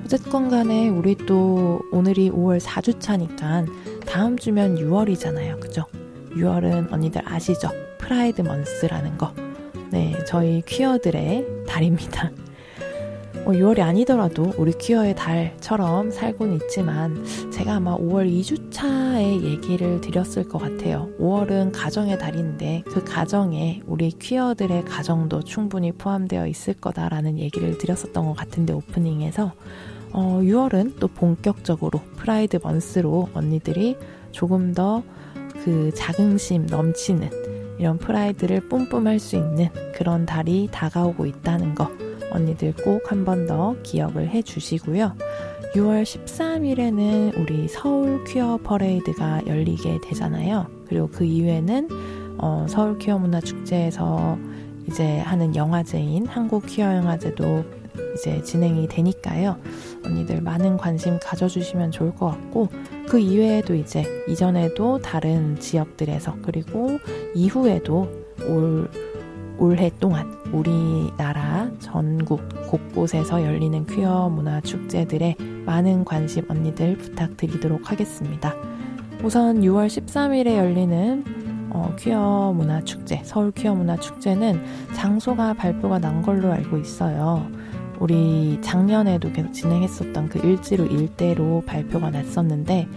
어쨌건 간에 우리 또 오늘이 5월 4주차니까 다음 주면 6월이잖아요. 그죠? 6월은 언니들 아시죠? 프라이드 먼스라는 거. 네, 저희 퀴어들의 달입니다. 6월이 아니더라도 우리 퀴어의 달처럼 살고는 있지만 제가 아마 5월 2주차에 얘기를 드렸을 것 같아요. 5월은 가정의 달인데 그 가정에 우리 퀴어들의 가정도 충분히 포함되어 있을 거다라는 얘기를 드렸었던 것 같은데 오프닝에서 6월은 또 본격적으로 프라이드 먼스로 언니들이 조금 더 그 자긍심 넘치는 이런 프라이드를 뿜뿜할 수 있는 그런 달이 다가오고 있다는 거 언니들 꼭 한 번 더 기억을 해 주시고요. 6월 13일에는 우리 서울 퀴어 퍼레이드가 열리게 되잖아요. 그리고 그 이후에는 서울 퀴어 문화 축제에서 이제 하는 영화제인 한국 퀴어 영화제도 이제 진행이 되니까요. 언니들 많은 관심 가져주시면 좋을 것 같고 그 이외에도 이제 이전에도 다른 지역들에서 그리고 이후에도 올해 동안 우리나라 전국 곳곳에서 열리는 퀴어 문화 축제들에 많은 관심 언니들 부탁드리도록 하겠습니다. 우선 6월 13일에 열리는 퀴어 문화 축제, 서울 퀴어 문화 축제는 장소가 발표가 난 걸로 알고 있어요. 우리 작년에도 계속 진행했었던 그 일지로 일대로 발표가 났었는데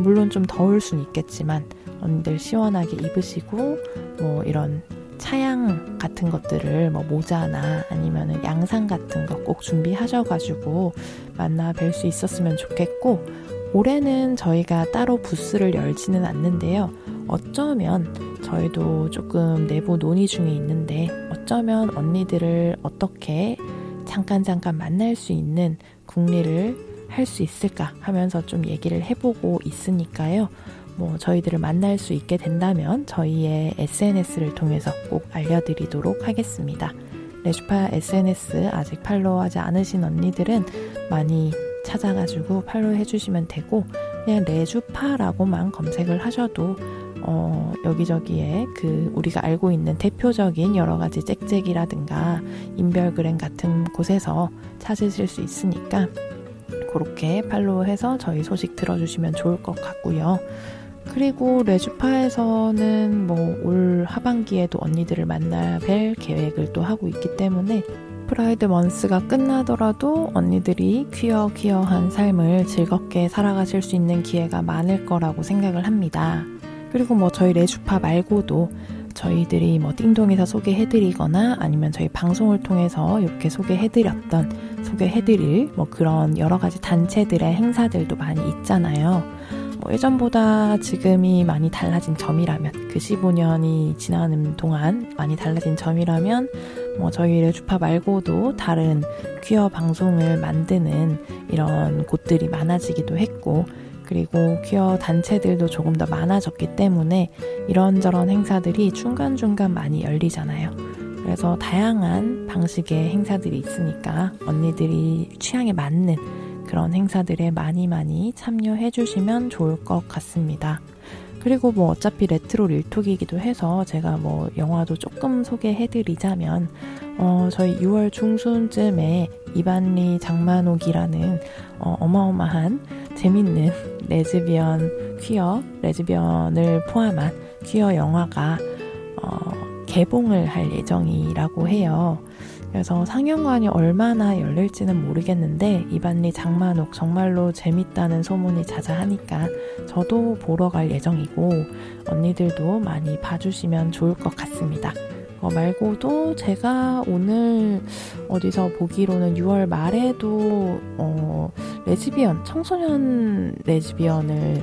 물론 좀 더울 수는 있겠지만 언니들 시원하게 입으시고 뭐 이런 차양 같은 것들을 뭐 모자나 아니면은 양상 같은 거 꼭 준비하셔가지고 만나 뵐 수 있었으면 좋겠고 올해는 저희가 따로 부스를 열지는 않는데요. 어쩌면 저희도 조금 내부 논의 중에 있는데 어쩌면 언니들을 어떻게 잠깐 만날 수 있는 국리를 할 수 있을까 하면서 좀 얘기를 해보고 있으니까요. 저희들을 만날 수 있게 된다면 저희의 SNS를 통해서 꼭 알려드리도록 하겠습니다. 레주파 SNS 아직 팔로우하지 않으신 언니들은 많이 찾아가지고 팔로우 해주시면 되고, 그냥 레주파라고만 검색을 하셔도 여기저기에 우리가 알고 있는 대표적인 여러 가지 짹짹이라든가 인별그램 같은 곳에서 찾으실 수 있으니까 그렇게 팔로우해서 저희 소식 들어주시면 좋을 것 같고요. 그리고 레주파에서는 올 하반기에도 언니들을 만나 뵐 계획을 또 하고 있기 때문에 프라이드 먼스가 끝나더라도 언니들이 퀴어한 삶을 즐겁게 살아가실 수 있는 기회가 많을 거라고 생각을 합니다. 그리고 저희 레주파 말고도 저희들이 띵동에서 소개해드리거나 아니면 저희 방송을 통해서 이렇게 소개해드릴 그런 여러 가지 단체들의 행사들도 많이 있잖아요. 예전보다 지금이 많이 달라진 점이라면, 그 15년이 지나는 동안 많이 달라진 점이라면 저희 레주파 말고도 다른 퀴어 방송을 만드는 이런 곳들이 많아지기도 했고, 그리고 퀴어 단체들도 조금 더 많아졌기 때문에 이런저런 행사들이 중간중간 많이 열리잖아요. 그래서 다양한 방식의 행사들이 있으니까 언니들이 취향에 맞는 그런 행사들에 많이 참여해 주시면 좋을 것 같습니다. 그리고 어차피 레트로 릴톡이기도 해서 제가 영화도 조금 소개해드리자면 저희 6월 중순쯤에 이반리 장만옥이라는 어마어마한 재밌는 레즈비언을 포함한 퀴어 영화가 개봉을 할 예정이라고 해요. 그래서 상영관이 얼마나 열릴지는 모르겠는데 이반리 장만옥 정말로 재밌다는 소문이 자자하니까 저도 보러 갈 예정이고 언니들도 많이 봐주시면 좋을 것 같습니다. 말고도 제가 오늘 어디서 보기로는 6월 말에도 청소년 레즈비언을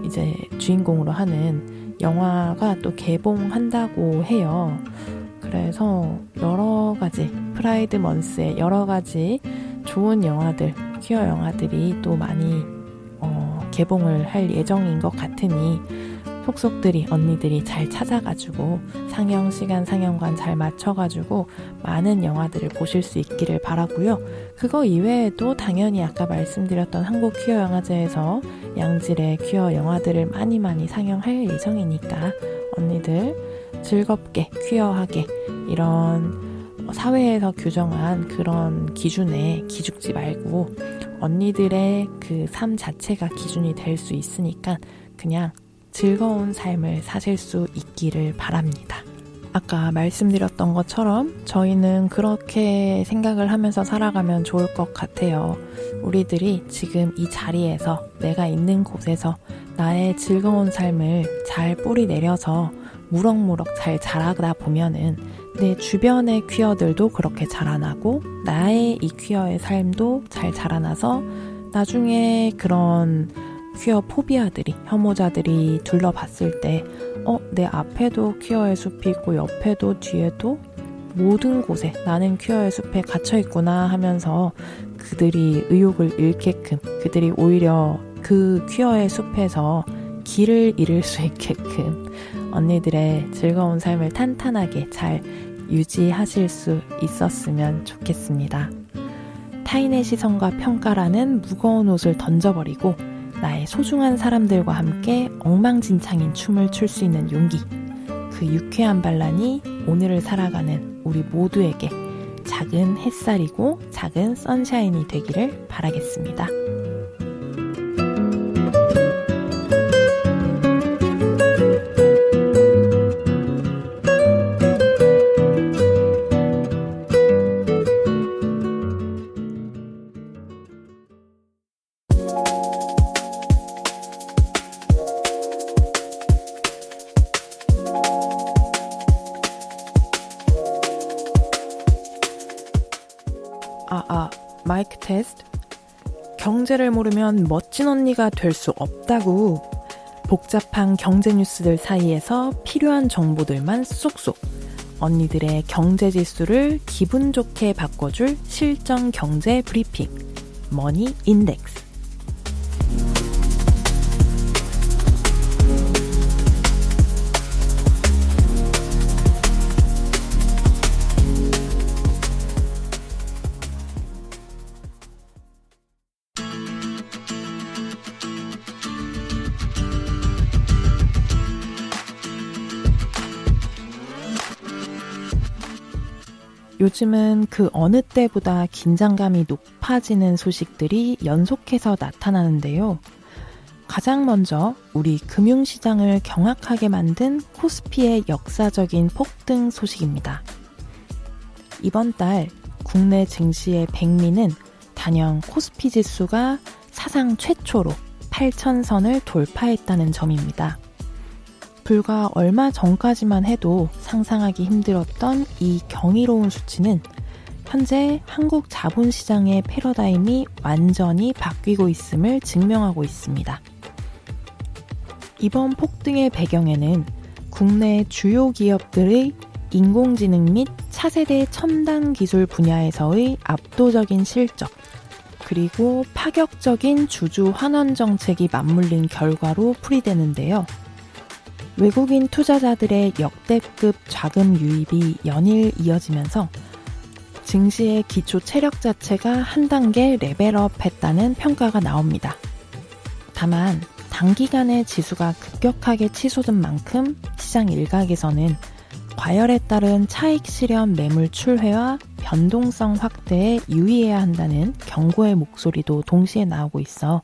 이제 주인공으로 하는 영화가 또 개봉한다고 해요. 그래서 여러 가지 프라이드 먼스의 여러 가지 좋은 영화들, 퀴어 영화들이 또 많이 개봉을 할 예정인 것 같으니 속속들이 언니들이 잘 찾아가지고 상영 시간, 상영관 잘 맞춰가지고 많은 영화들을 보실 수 있기를 바라고요. 그거 이외에도 당연히 아까 말씀드렸던 한국 퀴어 영화제에서 양질의 퀴어 영화들을 많이 상영할 예정이니까 언니들 즐겁게 퀴어하게 이런 사회에서 규정한 그런 기준에 기죽지 말고 언니들의 그 삶 자체가 기준이 될 수 있으니까 그냥 즐거운 삶을 사실 수 있기를 바랍니다. 아까 말씀드렸던 것처럼 저희는 그렇게 생각을 하면서 살아가면 좋을 것 같아요. 우리들이 지금 이 자리에서 내가 있는 곳에서 나의 즐거운 삶을 잘 뿌리 내려서 무럭무럭 잘 자라다 보면은 내 주변의 퀴어들도 그렇게 자라나고 나의 이 퀴어의 삶도 잘 자라나서 나중에 그런 퀴어 포비아들이, 혐오자들이 둘러봤을 때 내 앞에도 퀴어의 숲이 있고 옆에도 뒤에도 모든 곳에 나는 퀴어의 숲에 갇혀있구나 하면서 그들이 의욕을 잃게끔 그들이 오히려 그 퀴어의 숲에서 길을 잃을 수 있게끔 언니들의 즐거운 삶을 탄탄하게 잘 유지하실 수 있었으면 좋겠습니다. 타인의 시선과 평가라는 무거운 옷을 던져버리고 나의 소중한 사람들과 함께 엉망진창인 춤을 출 수 있는 용기, 그 유쾌한 반란이 오늘을 살아가는 우리 모두에게 작은 햇살이고 작은 선샤인이 되기를 바라겠습니다. 마이크 테스트. 경제를 모르면 멋진 언니가 될 수 없다고. 복잡한 경제 뉴스들 사이에서 필요한 정보들만 쏙쏙. 언니들의 경제 지수를 기분 좋게 바꿔줄 실전 경제 브리핑. 머니 인덱스. 요즘은 그 어느 때보다 긴장감이 높아지는 소식들이 연속해서 나타나는데요. 가장 먼저 우리 금융시장을 경악하게 만든 코스피의 역사적인 폭등 소식입니다. 이번 달 국내 증시의 백미는 단연 코스피 지수가 사상 최초로 8,000선을 돌파했다는 점입니다. 불과 얼마 전까지만 해도 상상하기 힘들었던 이 경이로운 수치는 현재 한국 자본시장의 패러다임이 완전히 바뀌고 있음을 증명하고 있습니다. 이번 폭등의 배경에는 국내 주요 기업들의 인공지능 및 차세대 첨단 기술 분야에서의 압도적인 실적, 그리고 파격적인 주주 환원 정책이 맞물린 결과로 풀이되는데요. 외국인 투자자들의 역대급 자금 유입이 연일 이어지면서 증시의 기초 체력 자체가 한 단계 레벨업했다는 평가가 나옵니다. 다만 단기간에 지수가 급격하게 치솟은 만큼 시장 일각에서는 과열에 따른 차익 실현 매물 출회와 변동성 확대에 유의해야 한다는 경고의 목소리도 동시에 나오고 있어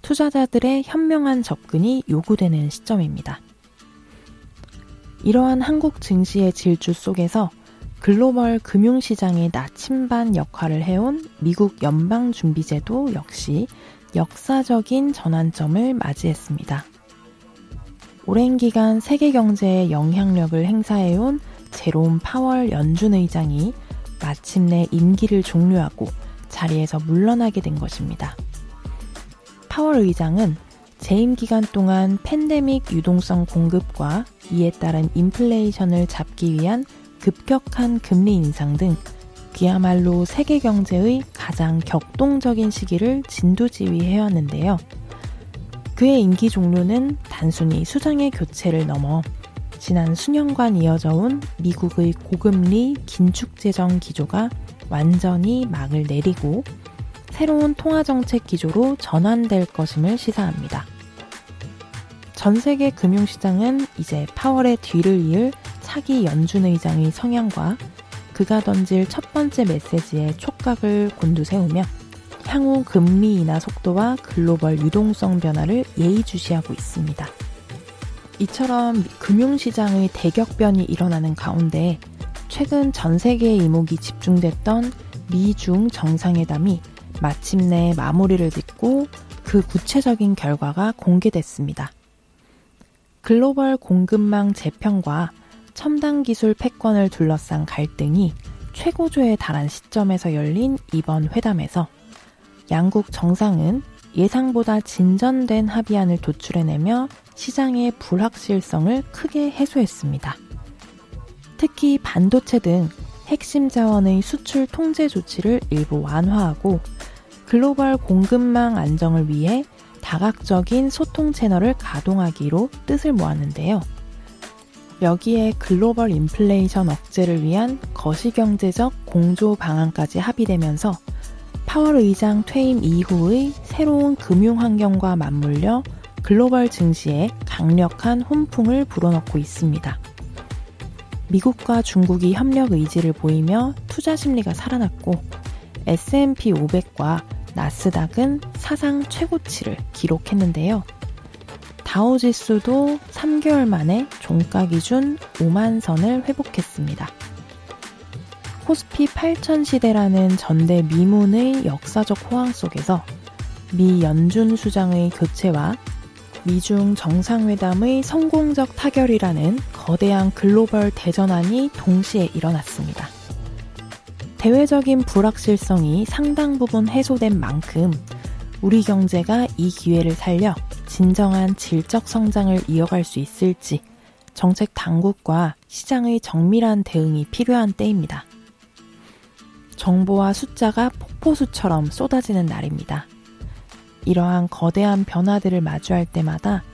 투자자들의 현명한 접근이 요구되는 시점입니다. 이러한 한국 증시의 질주 속에서 글로벌 금융시장의 나침반 역할을 해온 미국 연방준비제도 역시 역사적인 전환점을 맞이했습니다. 오랜 기간 세계 경제에 영향력을 행사해온 제롬 파월 연준 의장이 마침내 임기를 종료하고 자리에서 물러나게 된 것입니다. 파월 의장은 재임 기간 동안 팬데믹 유동성 공급과 이에 따른 인플레이션을 잡기 위한 급격한 금리 인상 등 그야말로 세계 경제의 가장 격동적인 시기를 진두지휘해왔는데요. 그의 임기 종료는 단순히 수장의 교체를 넘어 지난 수년간 이어져온 미국의 고금리 긴축재정 기조가 완전히 막을 내리고 새로운 통화정책 기조로 전환될 것임을 시사합니다. 전 세계 금융시장은 이제 파월의 뒤를 이을 차기 연준 의장의 성향과 그가 던질 첫 번째 메시지에 촉각을 곤두세우며 향후 금리 인하 속도와 글로벌 유동성 변화를 예의주시하고 있습니다. 이처럼 금융시장의 대격변이 일어나는 가운데 최근 전 세계의 이목이 집중됐던 미중 정상회담이 마침내 마무리를 짓고 그 구체적인 결과가 공개됐습니다. 글로벌 공급망 재편과 첨단 기술 패권을 둘러싼 갈등이 최고조에 달한 시점에서 열린 이번 회담에서 양국 정상은 예상보다 진전된 합의안을 도출해내며 시장의 불확실성을 크게 해소했습니다. 특히 반도체 등 핵심 자원의 수출 통제 조치를 일부 완화하고 글로벌 공급망 안정을 위해 다각적인 소통 채널을 가동하기로 뜻을 모았는데요. 여기에 글로벌 인플레이션 억제를 위한 거시경제적 공조 방안까지 합의되면서 파월 의장 퇴임 이후의 새로운 금융 환경과 맞물려 글로벌 증시에 강력한 훈풍을 불어넣고 있습니다. 미국과 중국이 협력 의지를 보이며 투자 심리가 살아났고 S&P 500과 나스닥은 사상 최고치를 기록했는데요. 다우지수도 3개월 만에 종가 기준 5만 선을 회복했습니다. 코스피 8천 시대라는 전대미문의 역사적 호황 속에서 미 연준 수장의 교체와 미중 정상회담의 성공적 타결이라는 거대한 글로벌 대전환이 동시에 일어났습니다. 대외적인 불확실성이 상당 부분 해소된 만큼 우리 경제가 이 기회를 살려 진정한 질적 성장을 이어갈 수 있을지 정책 당국과 시장의 정밀한 대응이 필요한 때입니다. 정보와 숫자가 폭포수처럼 쏟아지는 날입니다. 이러한 거대한 변화들을 마주할 때마다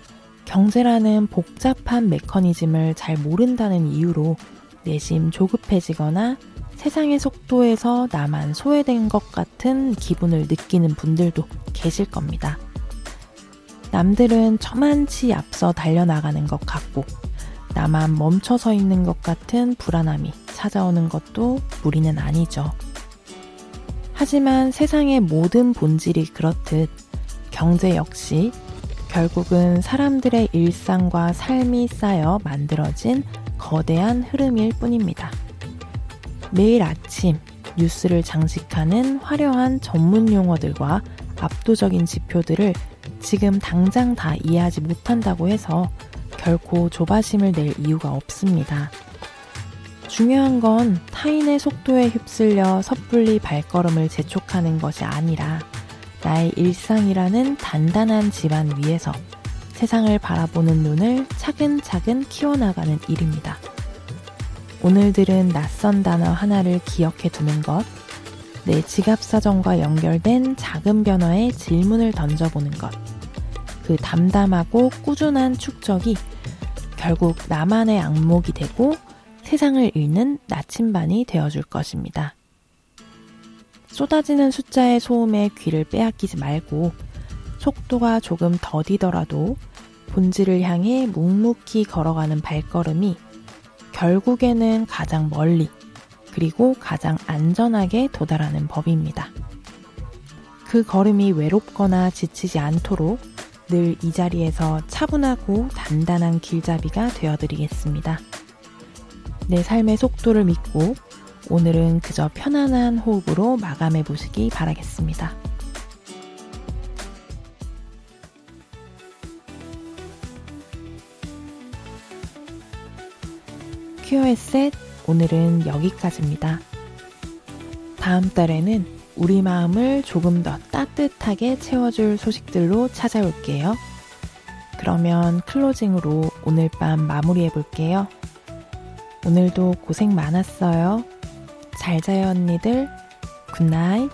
경제라는 복잡한 메커니즘을 잘 모른다는 이유로 내심 조급해지거나 세상의 속도에서 나만 소외된 것 같은 기분을 느끼는 분들도 계실 겁니다. 남들은 저만치 앞서 달려나가는 것 같고 나만 멈춰서 있는 것 같은 불안함이 찾아오는 것도 무리는 아니죠. 하지만 세상의 모든 본질이 그렇듯 경제 역시 결국은 사람들의 일상과 삶이 쌓여 만들어진 거대한 흐름일 뿐입니다. 매일 아침 뉴스를 장식하는 화려한 전문 용어들과 압도적인 지표들을 지금 당장 다 이해하지 못한다고 해서 결코 조바심을 낼 이유가 없습니다. 중요한 건 타인의 속도에 휩쓸려 섣불리 발걸음을 재촉하는 것이 아니라 나의 일상이라는 단단한 집안 위에서 세상을 바라보는 눈을 차근차근 키워나가는 일입니다. 오늘 들은 낯선 단어 하나를 기억해 두는 것, 내 지갑 사정과 연결된 작은 변화에 질문을 던져보는 것, 그 담담하고 꾸준한 축적이 결국 나만의 안목이 되고 세상을 읽는 나침반이 되어줄 것입니다. 쏟아지는 숫자의 소음에 귀를 빼앗기지 말고 속도가 조금 더디더라도 본질을 향해 묵묵히 걸어가는 발걸음이 결국에는 가장 멀리 그리고 가장 안전하게 도달하는 법입니다. 그 걸음이 외롭거나 지치지 않도록 늘 이 자리에서 차분하고 단단한 길잡이가 되어드리겠습니다. 내 삶의 속도를 믿고 오늘은 그저 편안한 호흡으로 마감해 보시기 바라겠습니다. 큐어에셋 오늘은 여기까지입니다. 다음 달에는 우리 마음을 조금 더 따뜻하게 채워줄 소식들로 찾아올게요. 그러면 클로징으로 오늘 밤 마무리해 볼게요. 오늘도 고생 많았어요. 잘 자요 언니들. 굿나잇.